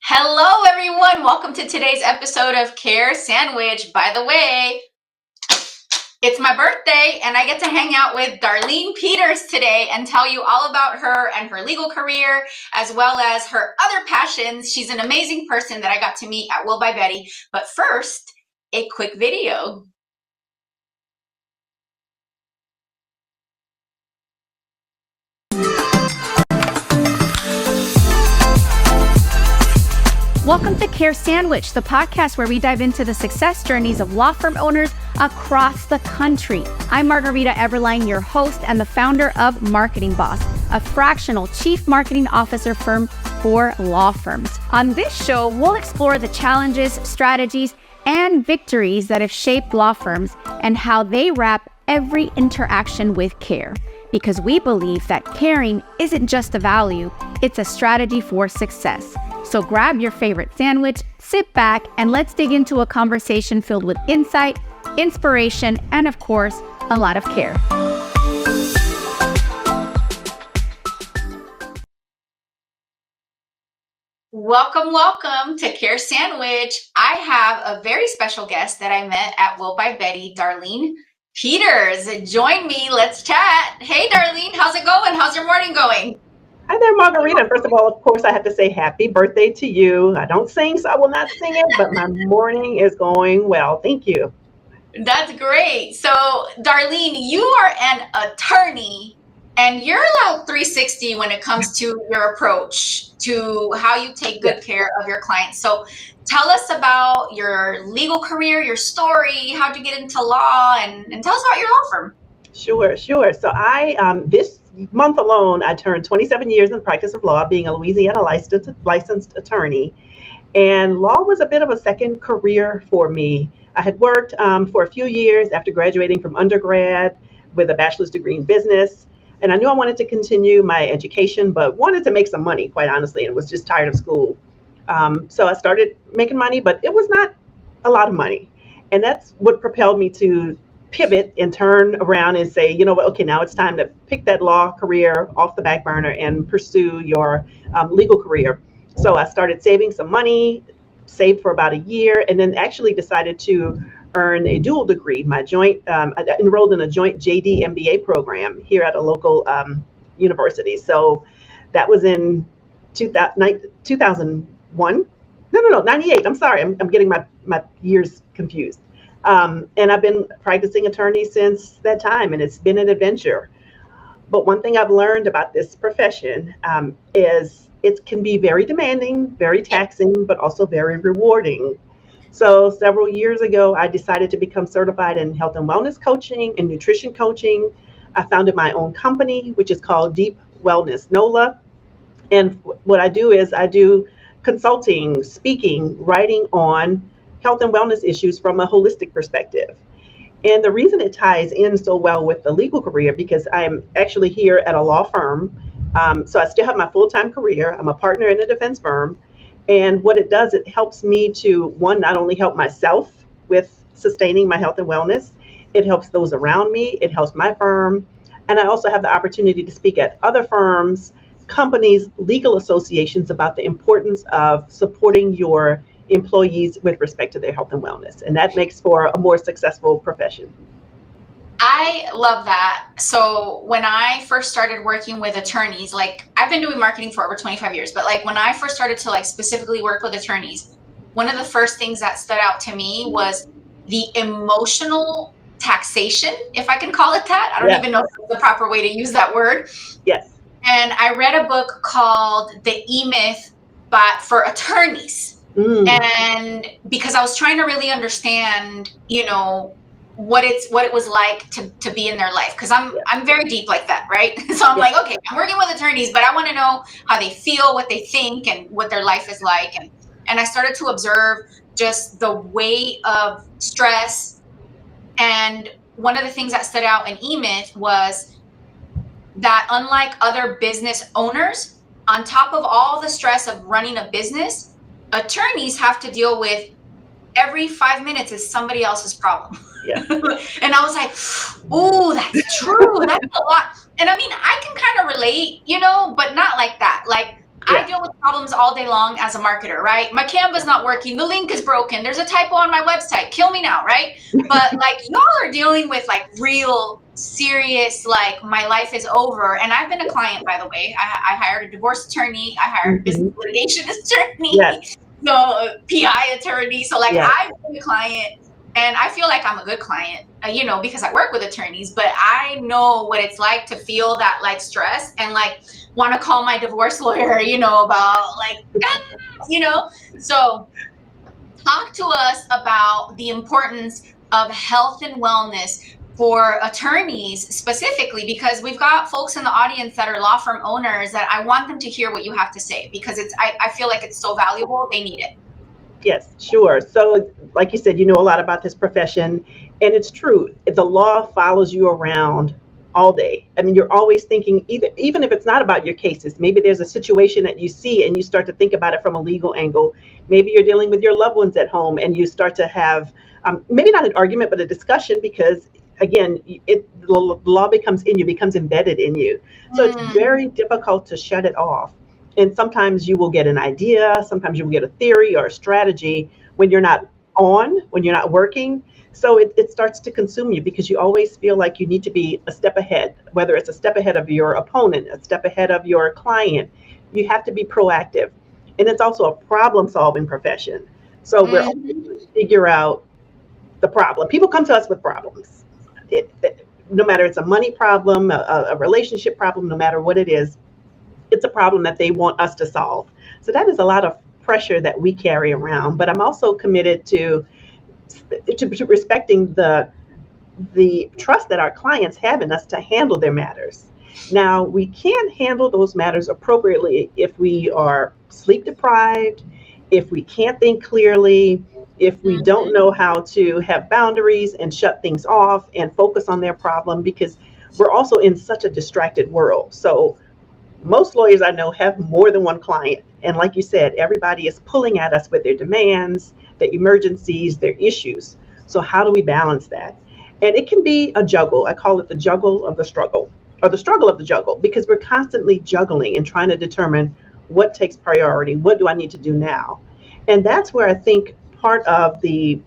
Hello, everyone. Welcome to today's episode of Care Sandwich. By the way, it's my birthday and I get to hang out with Darleene Peters today and tell you all about her and her legal career, as well as her other passions. She's an amazing person that I got to meet at Will by Betty. But first, a quick video. Welcome to Care Sandwich, the podcast where we dive into the success journeys of law firm owners across the country. I'm Margarita Eberline, your host and the founder of Marketing Boss, a fractional chief marketing officer firm for law firms. On this show, we'll explore the challenges, strategies, and victories that have shaped law firms and how they wrap every interaction with care. Because we believe that caring isn't just a value, it's a strategy for success. So grab your favorite sandwich, sit back, and let's dig into a conversation filled with insight, inspiration, and of course, a lot of care. Welcome to Care Sandwich. I have a very special guest that I met at Will by Betty, Darleene Peters. Join me, let's chat. Hey, Darleene, how's it going? How's your morning going? Hi there, Margarita. First of all, of course, I have to say happy birthday to you. I don't sing, so I will not sing it, but my morning is going well. Thank you. That's great. So, Darleene, you are an attorney, and you're like 360 when it comes to your approach to how you take good care of your clients. So, tell us about your legal career, your story, how'd you get into law, and tell us about your law firm. Sure. So this month alone, I turned 27 years in the practice of law, being a Louisiana licensed attorney. And law was a bit of a second career for me. I had worked for a few years after graduating from undergrad with a bachelor's degree in business. And I knew I wanted to continue my education, but wanted to make some money, quite honestly, and was just tired of school. So I started making money, but it was not a lot of money. And that's what propelled me to pivot and turn around and say, you know what, okay, now it's time to pick that law career off the back burner and pursue your legal career. So I started saving some money, saved for about a year, and then actually decided to earn a dual degree. I enrolled in a joint JD MBA program here at a local university. So that was in 2001. No, 98. I'm sorry. I'm getting my years confused. And I've been practicing attorney since that time, and it's been an adventure. But one thing I've learned about this profession is it can be very demanding, very taxing, but also very rewarding. So several years ago, I decided to become certified in health and wellness coaching and nutrition coaching. I founded my own company, which is called Deep Wellness NOLA. And what I do is I do consulting, speaking, writing on health and wellness issues from a holistic perspective. And the reason it ties in so well with the legal career, because I'm actually here at a law firm. So I still have my full-time career. I'm a partner in a defense firm. And what it does, it helps me to, one, not only help myself with sustaining my health and wellness, it helps those around me, it helps my firm. And I also have the opportunity to speak at other firms, companies, legal associations about the importance of supporting your employees with respect to their health and wellness. And that makes for a more successful profession. I love that. So when I first started working with attorneys, like I've been doing marketing for over 25 years, but like when I first started to like specifically work with attorneys, one of the first things that stood out to me was the emotional taxation, if I can call it that. I don't even know if that's the proper way to use that word. Yes. And I read a book called The E-Myth, but for attorneys. And because I was trying to really understand, what it was like to be in their life, because I'm very deep like that, right? So I'm like, okay, I'm working with attorneys, but I want to know how they feel, what they think, and what their life is like. And I started to observe just the weight of stress. And one of the things that stood out in E-Myth was that unlike other business owners, on top of all the stress of running a business, attorneys have to deal with every 5 minutes is somebody else's problem. Yeah. And I was like, oh, that's true. That's a lot. And I mean, I can kind of relate, but not like that. Like I deal with problems all day long as a marketer, right? My Canva's not working. The link is broken. There's a typo on my website. Kill me now, right? But like y'all are dealing with like real serious, like my life is over. And I've been a client, by the way. I hired a divorce attorney. I hired a business litigation attorney. So PI attorney. So like I've been a client. And I feel like I'm a good client, because I work with attorneys, but I know what it's like to feel that like stress and like want to call my divorce lawyer, about like, So talk to us about the importance of health and wellness for attorneys specifically, because we've got folks in the audience that are law firm owners that I want them to hear what you have to say, because I feel like it's so valuable. They need it. Yes, sure. So like you said, you know a lot about this profession, and it's true. The law follows you around all day. I mean, you're always thinking, even if it's not about your cases, maybe there's a situation that you see and you start to think about it from a legal angle. Maybe you're dealing with your loved ones at home and you start to have maybe not an argument, but a discussion, because again, the law becomes embedded in you. So it's very difficult to shut it off. And sometimes you will get an idea, sometimes you will get a theory or a strategy when you're not when you're not working. So it starts to consume you, because you always feel like you need to be a step ahead, whether it's a step ahead of your opponent, a step ahead of your client. You have to be proactive. And it's also a problem-solving profession. So we're always trying to figure out the problem. People come to us with problems. No matter it's a money problem, a relationship problem, no matter what it is, it's a problem that they want us to solve. So that is a lot of pressure that we carry around. But I'm also committed to respecting the trust that our clients have in us to handle their matters. Now, we can't handle those matters appropriately if we are sleep deprived, if we can't think clearly, if we don't know how to have boundaries and shut things off and focus on their problem, because we're also in such a distracted world. So most lawyers I know have more than one client. And like you said, everybody is pulling at us with their demands, their emergencies, their issues. So how do we balance that? And it can be a juggle. I call it the juggle of the struggle, or the struggle of the juggle, because we're constantly juggling and trying to determine what takes priority. What do I need to do now? And that's where I think part of the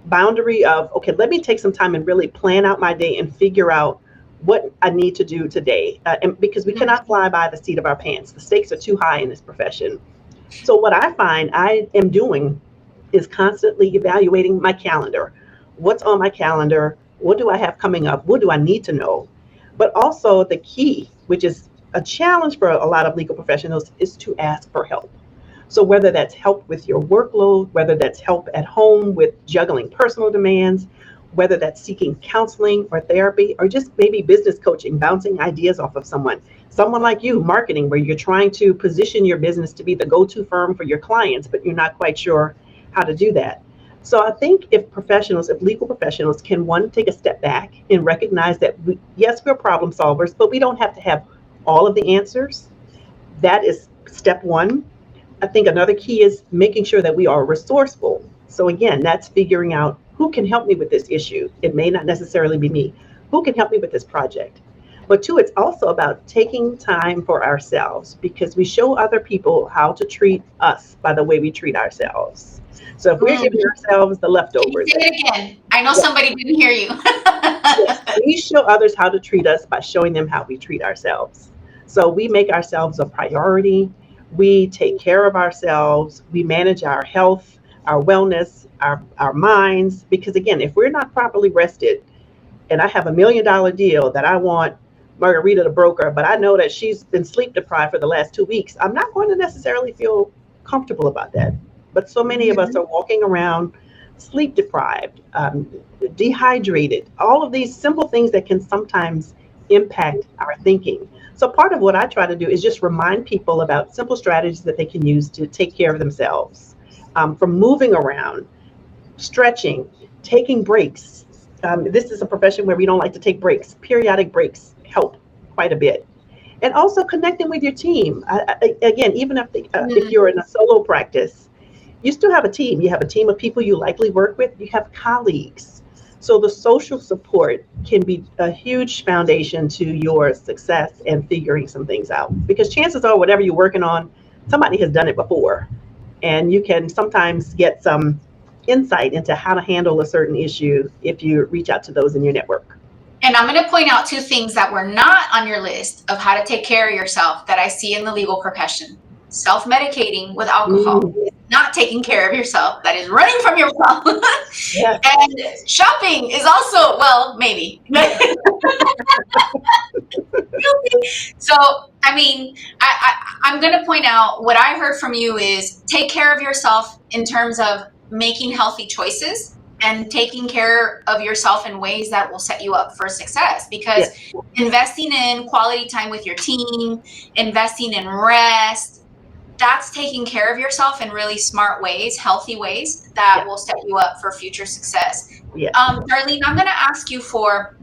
boundary of, okay, let me take some time and really plan out my day and figure out what I need to do today, and because we cannot fly by the seat of our pants. The stakes are too high in this profession. So what I find I am doing is constantly evaluating my calendar. What's on my calendar? What do I have coming up? What do I need to know? But also the key, which is a challenge for a lot of legal professionals, is to ask for help. So whether that's help with your workload, whether that's help at home with juggling personal demands, whether that's seeking counseling or therapy, or just maybe business coaching, bouncing ideas off of someone like you, marketing, where you're trying to position your business to be the go-to firm for your clients, but you're not quite sure how to do that. So I think if legal professionals can, one, take a step back and recognize that yes, we're problem solvers, but we don't have to have all of the answers. That is step one. I think another key is making sure that we are resourceful. So again, that's figuring out who can help me with this issue. It may not necessarily be me. Who can help me with this project? But two, it's also about taking time for ourselves, because we show other people how to treat us by the way we treat ourselves. So if we're giving ourselves the leftovers. Say it again. I know somebody didn't hear you. Yes, we show others how to treat us by showing them how we treat ourselves. So we make ourselves a priority. We take care of ourselves. We manage our health, our wellness, our minds, because again, if we're not properly rested, and I have $1 million deal that I want Margarita to broker, but I know that she's been sleep deprived for the last 2 weeks, I'm not going to necessarily feel comfortable about that. But so many of us are walking around sleep deprived, dehydrated, all of these simple things that can sometimes impact our thinking. So part of what I try to do is just remind people about simple strategies that they can use to take care of themselves, from moving around, stretching, taking breaks. This is a profession where we don't like to take breaks. Periodic breaks help quite a bit. And also connecting with your team. Again, even if you're in a solo practice, you still have a team. You have a team of people you likely work with. You have colleagues. So the social support can be a huge foundation to your success and figuring some things out. Because chances are, whatever you're working on, somebody has done it before, and you can sometimes get some insight into how to handle a certain issue if you reach out to those in your network. And I'm going to point out two things that were not on your list of how to take care of yourself that I see in the legal profession. Self-medicating with alcohol is not taking care of yourself. That is running from yourself. Yes. And shopping is also, well, maybe. So, I mean, I'm going to point out what I heard from you is take care of yourself in terms of making healthy choices and taking care of yourself in ways that will set you up for success, because investing in quality time with your team, investing in rest, that's taking care of yourself in really smart ways, healthy ways that will set you up for future success. Darlene, I'm going to ask you for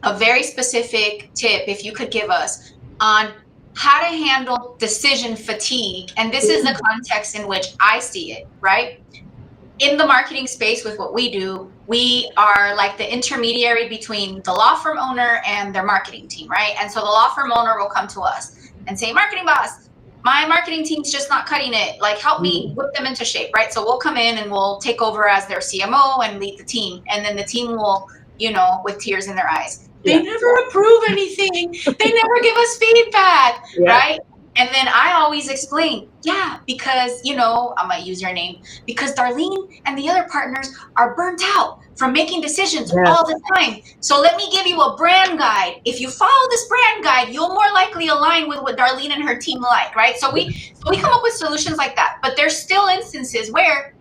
a very specific tip, if you could give us, on how to handle decision fatigue. And this is the context in which I see it, right? In the marketing space with what we do, we are like the intermediary between the law firm owner and their marketing team, right? And so the law firm owner will come to us and say, marketing boss, my marketing team's just not cutting it. Like, help me whip them into shape, right? So we'll come in and we'll take over as their CMO and lead the team. And then the team will, you know, with tears in their eyes, they never approve anything. They never give us feedback, right? And then I always explain, because, you know, I'm going to use your name, because Darlene and the other partners are burnt out from making decisions all the time. So let me give you a brand guide. If you follow this brand guide, you'll more likely align with what Darlene and her team like, right? So we come up with solutions like that. But there's still instances where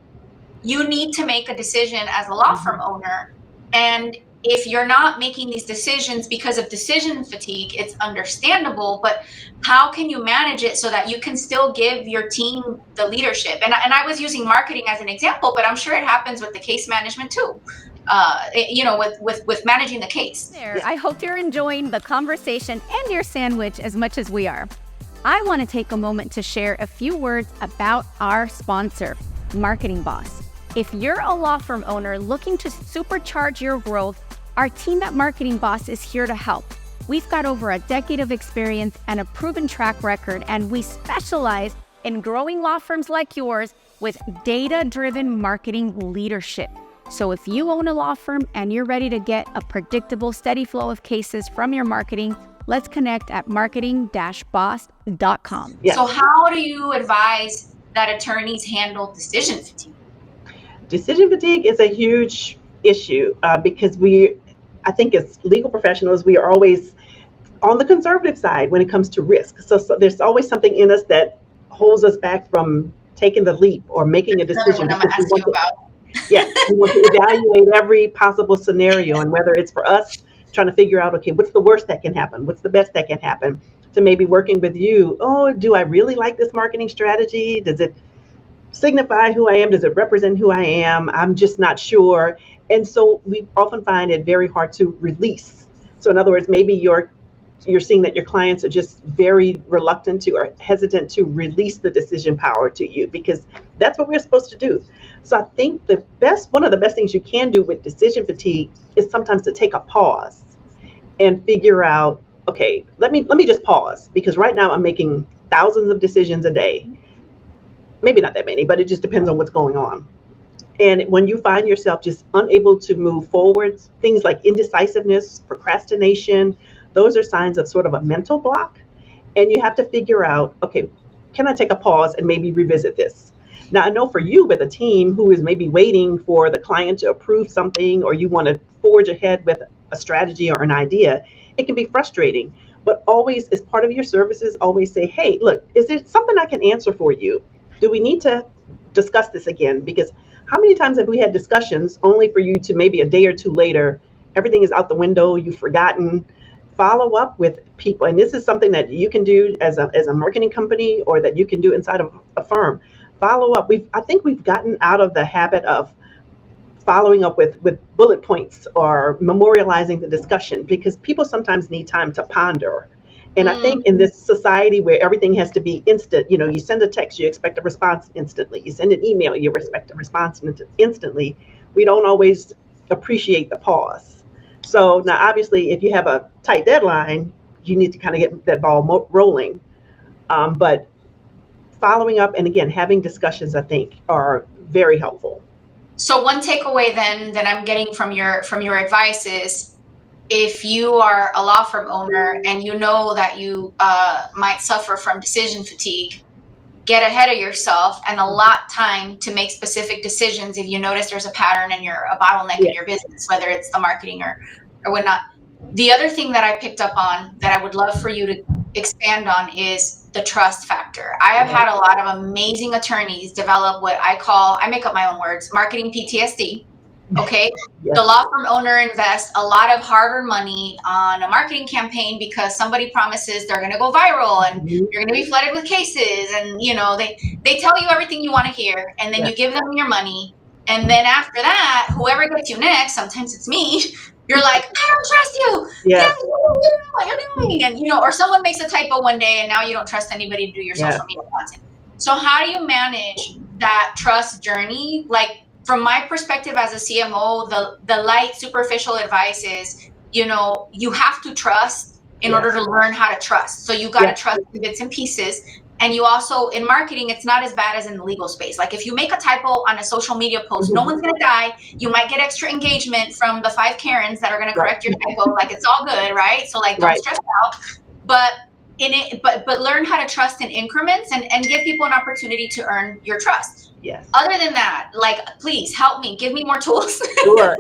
you need to make a decision as a law firm owner. And if you're not making these decisions because of decision fatigue, it's understandable, but how can you manage it so that you can still give your team the leadership? And I was using marketing as an example, but I'm sure it happens with the case management too, you know, with managing the case. I hope you're enjoying the conversation and your sandwich as much as we are. I want to take a moment to share a few words about our sponsor, Marketing Boss. If you're a law firm owner looking to supercharge your growth, our team at Marketing Boss is here to help. We've got over a decade of experience and a proven track record, and we specialize in growing law firms like yours with data-driven marketing leadership. So if you own a law firm and you're ready to get a predictable, steady flow of cases from your marketing, let's connect at marketing-boss.com. So how do you advise that attorneys handle decision fatigue? Decision fatigue is a huge issue because I think as legal professionals, we are always on the conservative side when it comes to risk. So there's always something in us that holds us back from taking the leap or making a decision. I'm going to ask you about. We want to evaluate every possible scenario, and whether it's for us trying to figure out, okay, what's the worst that can happen? What's the best that can happen? To maybe working with you, do I really like this marketing strategy? Does it signify who I am? Does it represent who I am? I'm just not sure. And so we often find it very hard to release. So in other words, maybe you're seeing that your clients are just very reluctant to or hesitant to release the decision power to you, because that's what we're supposed to do. So I think one of the best things you can do with decision fatigue is sometimes to take a pause and figure out, okay, let me just pause, because right now I'm making thousands of decisions a day. Maybe not that many, but it just depends on what's going on. And when you find yourself just unable to move forward, things like indecisiveness, procrastination, those are signs of sort of a mental block. And you have to figure out, okay, can I take a pause and maybe revisit this? Now, I know for you with a team who is maybe waiting for the client to approve something, or you want to forge ahead with a strategy or an idea, it can be frustrating. But always, as part of your services, always say, hey, look, is there something I can answer for you? Do we need to discuss this again? Because how many times have we had discussions only for you to maybe a day or two later, everything is out the window, you've forgotten? Follow up with people. And this is something that you can do as a marketing company, or that you can do inside of a firm. Follow up. I think we've gotten out of the habit of following up with bullet points or memorializing the discussion, because people sometimes need time to ponder. And I think in this society where everything has to be instant, you send a text, you expect a response instantly. You send an email, you expect a response instantly. We don't always appreciate the pause. So now, obviously, if you have a tight deadline, you need to kind of get that ball rolling. But following up and again, having discussions, I think, are very helpful. So one takeaway then that I'm getting from your advice is, if you are a law firm owner and you know that you might suffer from decision fatigue, get ahead of yourself and allot time to make specific decisions if you notice there's a pattern and you're a bottleneck in your business, whether it's the marketing or whatnot. The other thing that I picked up on that I would love for you to expand on is the trust factor. I have had a lot of amazing attorneys develop what I make up my own words, marketing PTSD. Okay. The law firm owner invests a lot of hard-earned money on a marketing campaign because somebody promises they're going to go viral and you're going to be flooded with cases. And, they tell you everything you want to hear, and then you give them your money. And then after that, whoever gets you next, sometimes it's me, you're like, I don't trust you. Yeah. You don't know what you're doing. And, or someone makes a typo one day and now you don't trust anybody to do your social media content. So how do you manage that trust journey? Like, from my perspective as a CMO, the light superficial advice is, you have to trust in order to learn how to trust. So you got to trust in bits and pieces. And you also, in marketing, it's not as bad as in the legal space. Like, if you make a typo on a social media post, no one's going to die. You might get extra engagement from the 5 Karens that are going to correct your typo. Like, it's all good, right? So, like, don't stress out. But learn how to trust in increments and give people an opportunity to earn your trust. Yes. Other than that, like, please help me. Give me more tools. Sure.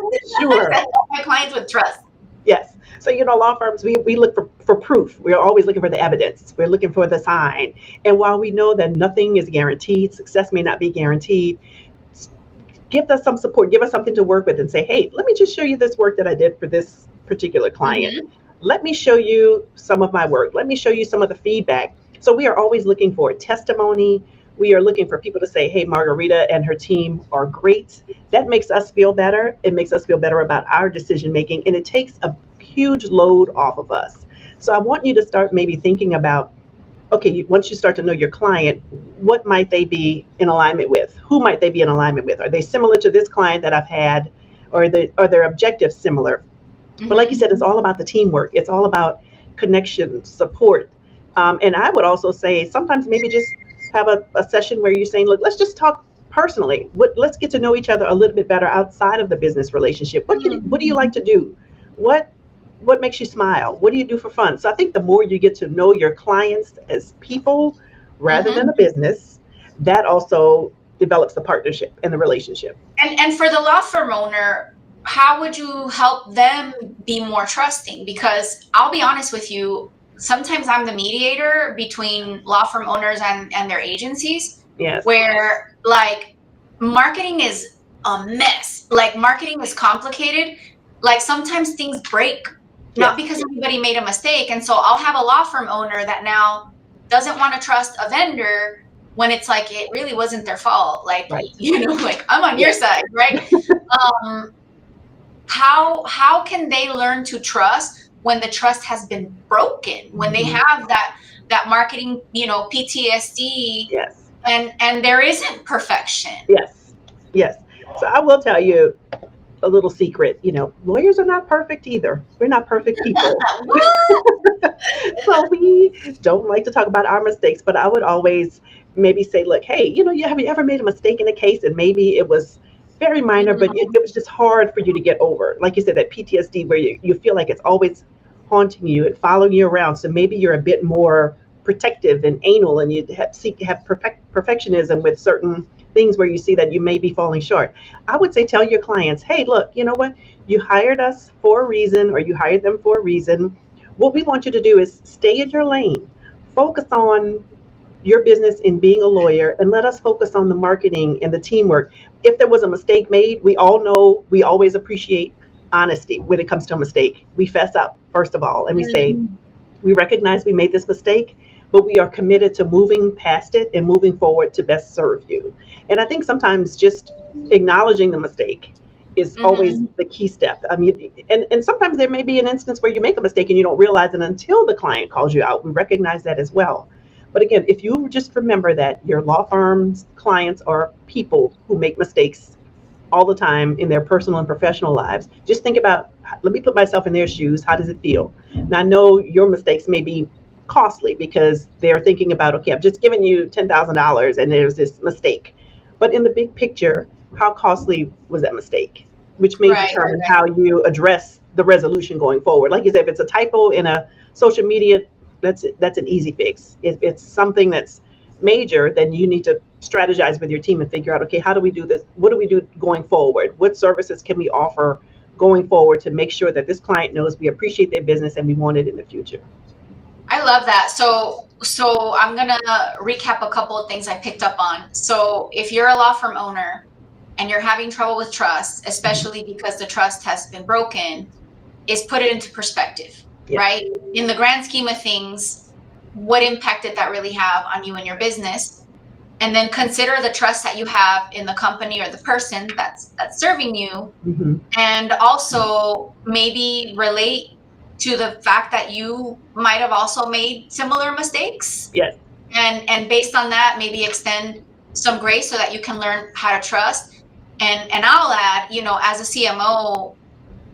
Help my clients with trust. Yes. So, law firms, we look for proof. We're always looking for the evidence. We're looking for the sign. And while we know that nothing is guaranteed, success may not be guaranteed, give us some support, give us something to work with and say, hey, let me just show you this work that I did for this particular client. Mm-hmm. Let me show you some of my work. Let me show you some of the feedback. So we are always looking for testimony. We are looking for people to say, hey, Margarita and her team are great. That makes us feel better. It makes us feel better about our decision making, and it takes a huge load off of us. So I want you to start maybe thinking about, okay, once you start to know your client, what might they be in alignment with? Who might they be in alignment with? Are they similar to this client that I've had? Or are their objectives similar? Mm-hmm. But like you said, it's all about the teamwork. It's all about connection, support. And I would also say sometimes maybe just have a session where you're saying, look, let's just talk personally. Let's get to know each other a little bit better outside of the business relationship. What do you like to do? What makes you smile? What do you do for fun? So I think the more you get to know your clients as people rather than a business, that also develops the partnership and the relationship. And for the law firm owner, how would you help them be more trusting? Because I'll be honest with you, sometimes I'm the mediator between law firm owners and their agencies. Yes. Where, like, marketing is a mess. Like, marketing is complicated. Like, sometimes things break, not because anybody made a mistake. And so I'll have a law firm owner that now doesn't want to trust a vendor when it's like, it really wasn't their fault. Like, like, I'm on your side, right? How can they learn to trust when the trust has been broken, when they have that marketing, PTSD, and there isn't perfection? Yes. So I will tell you a little secret, lawyers are not perfect either. We're not perfect people. So we don't like to talk about our mistakes, but I would always maybe say, look, hey, have you ever made a mistake in a case and maybe it was very minor, but it was just hard for you to get over? Like you said, that PTSD where you feel like it's always haunting you and following you around. So maybe you're a bit more protective and anal, and you have perfectionism with certain things where you see that you may be falling short. I would say tell your clients, hey, look, you know what? You hired us for a reason, or you hired them for a reason. What we want you to do is stay in your lane, focus on your business in being a lawyer, and let us focus on the marketing and the teamwork. If there was a mistake made, we all know we always appreciate honesty when it comes to a mistake. We fess up, first of all, and we say, we recognize we made this mistake, but we are committed to moving past it and moving forward to best serve you. And I think sometimes just acknowledging the mistake is always the key step. I mean, and sometimes there may be an instance where you make a mistake and you don't realize it until the client calls you out. We recognize that as well. But again, if you just remember that your law firm's clients are people who make mistakes all the time in their personal and professional lives, just think about, let me put myself in their shoes. How does it feel? Now, I know your mistakes may be costly because they're thinking about, okay, I've just given you $10,000 and there's this mistake. But in the big picture, how costly was that mistake? Which may determine how you address the resolution going forward. Like you said, if it's a typo in a social media, that's an easy fix. If it's something that's major, then you need to strategize with your team and figure out, okay, how do we do this? What do we do going forward? What services can we offer going forward to make sure that this client knows we appreciate their business and we want it in the future? I love that. So I'm going to recap a couple of things I picked up on. So if you're a law firm owner and you're having trouble with trust, especially because the trust has been broken, is put it into perspective, right? In the grand scheme of things, what impact did that really have on you and your business? And then consider the trust that you have in the company or the person that's serving you. And also maybe relate to the fact that you might have also made similar mistakes. Yes. And based on that, maybe extend some grace so that you can learn how to trust. And I'll add, as a CMO,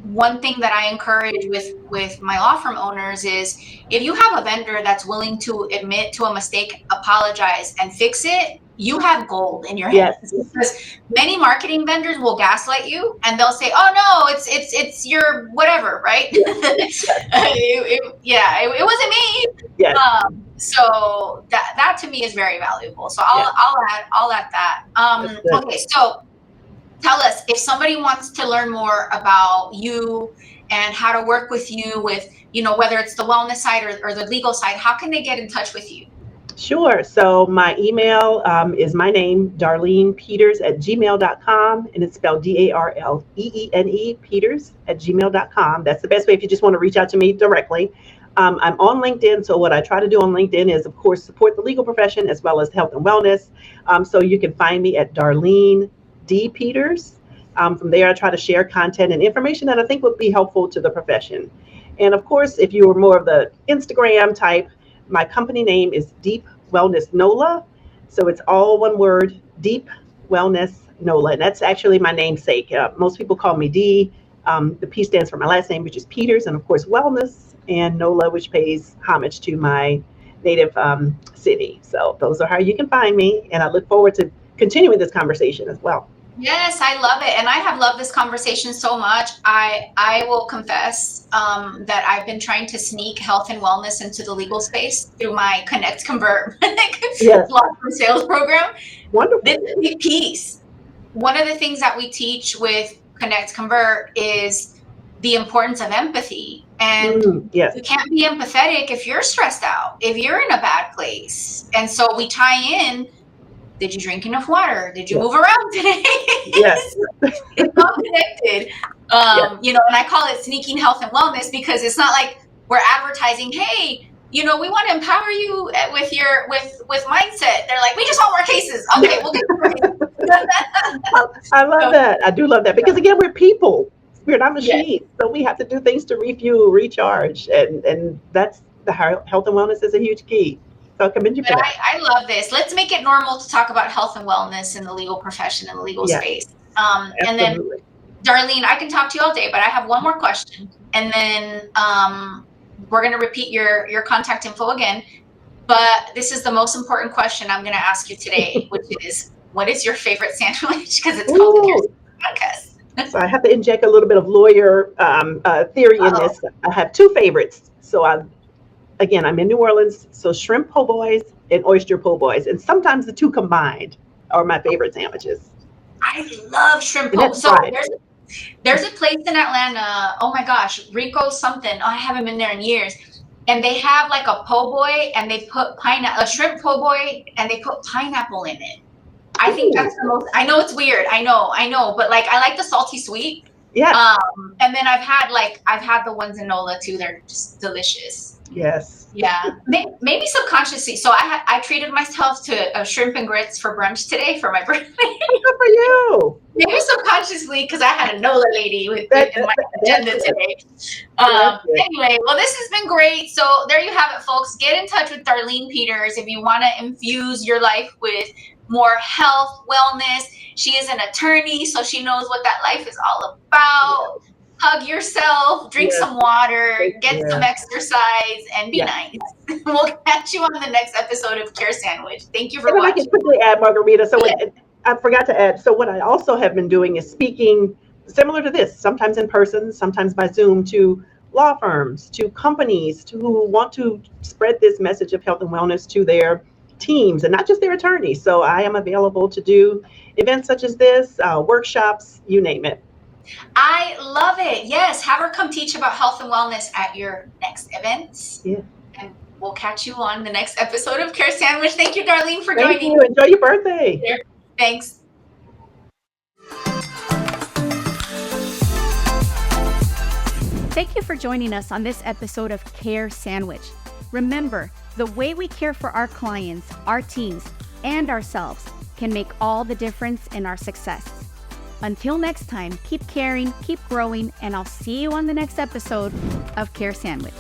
one thing that I encourage with my law firm owners is if you have a vendor that's willing to admit to a mistake, apologize, and fix it, you have gold in your hands. Because many marketing vendors will gaslight you and they'll say, "Oh no, it's your whatever," right? It wasn't me. Yes. So that to me is very valuable. So I'll add that. Okay, so tell us, if somebody wants to learn more about you and how to work with you with, whether it's the wellness side or the legal side, how can they get in touch with you? Sure. So my email is my name, Darleene Peters @gmail.com, and it's spelled DARLEENE Peters@gmail.com. That's the best way if you just want to reach out to me directly. I'm on LinkedIn, so what I try to do on LinkedIn is, of course, support the legal profession as well as health and wellness. So you can find me at Darleene D. Peters. From there, I try to share content and information that I think would be helpful to the profession. And of course, if you are more of the Instagram type, my company name is Deep Wellness NOLA. So it's all one word, Deep Wellness NOLA. And that's actually my namesake. Most people call me D. The P stands for my last name, which is Peters, and of course, wellness, and NOLA, which pays homage to my native city. So those are how you can find me. And I look forward to continuing this conversation as well. Yes, I love it. And I have loved this conversation so much. I will confess that I've been trying to sneak health and wellness into the legal space through my Connect Convert law firm sales program. Wonderful. This is a big piece. One of the things that we teach with Connect Convert is the importance of empathy. And you can't be empathetic if you're stressed out, if you're in a bad place. And so we tie in, did you drink enough water? Did you move around today? Yes. It's all connected. And I call it sneaking health and wellness because it's not like we're advertising, hey, we want to empower you with mindset. They're like, we just want more cases. Okay, we'll get more cases. I love that. I do love that because, again, we're people. We're not machines. So we have to do things to refuel, recharge. And that's the health and wellness is a huge key. So I commend you for that. I love this. Let's make it normal to talk about health and wellness in the legal profession, in the legal space. And then, Darlene, I can talk to you all day, but I have one more question. And then we're going to repeat your contact info again. But this is the most important question I'm going to ask you today, which is, what is your favorite sandwich? Because it's called the podcast. So I have to inject a little bit of lawyer theory in this. I have two favorites. So I'm in New Orleans, so shrimp po' boys and oyster po' boys. And sometimes the two combined are my favorite sandwiches. I love shrimp po'. So there's a place in Atlanta, oh my gosh, Rico something. Oh, I haven't been there in years. And they have like a po' boy and they put a shrimp po' boy and they put pineapple in it. I think that's the most, I know it's weird. I know, but like I like the salty sweet. Yeah. And then I've had the ones in NOLA too. They're just delicious. Yes. Yeah. Maybe subconsciously. So I treated myself to shrimp and grits for brunch today for my birthday. Good for you. Maybe subconsciously because I had a NOLA lady in my agenda today. Anyway, well, this has been great. So there you have it, folks. Get in touch with Darleene Peters if you want to infuse your life with more health, wellness. She is an attorney, so she knows what that life is all about. hug yourself, drink some water, get some exercise, and be nice. We'll catch you on the next episode of Care Sandwich. Thank you for watching. I can quickly add, Margarita. So I forgot to add. So what I also have been doing is speaking similar to this, sometimes in person, sometimes by Zoom, to law firms, to companies who want to spread this message of health and wellness to their teams and not just their attorneys. So I am available to do events such as this, workshops, you name it. I love it. Yes, have her come teach about health and wellness at your next events. Yeah. And we'll catch you on the next episode of Care Sandwich. Thank you, Darlene, for joining. Thank you. Enjoy your birthday. Thanks. Thank you for joining us on this episode of Care Sandwich. Remember, the way we care for our clients, our teams, and ourselves can make all the difference in our success. Until next time, keep caring, keep growing, and I'll see you on the next episode of Care Sandwich.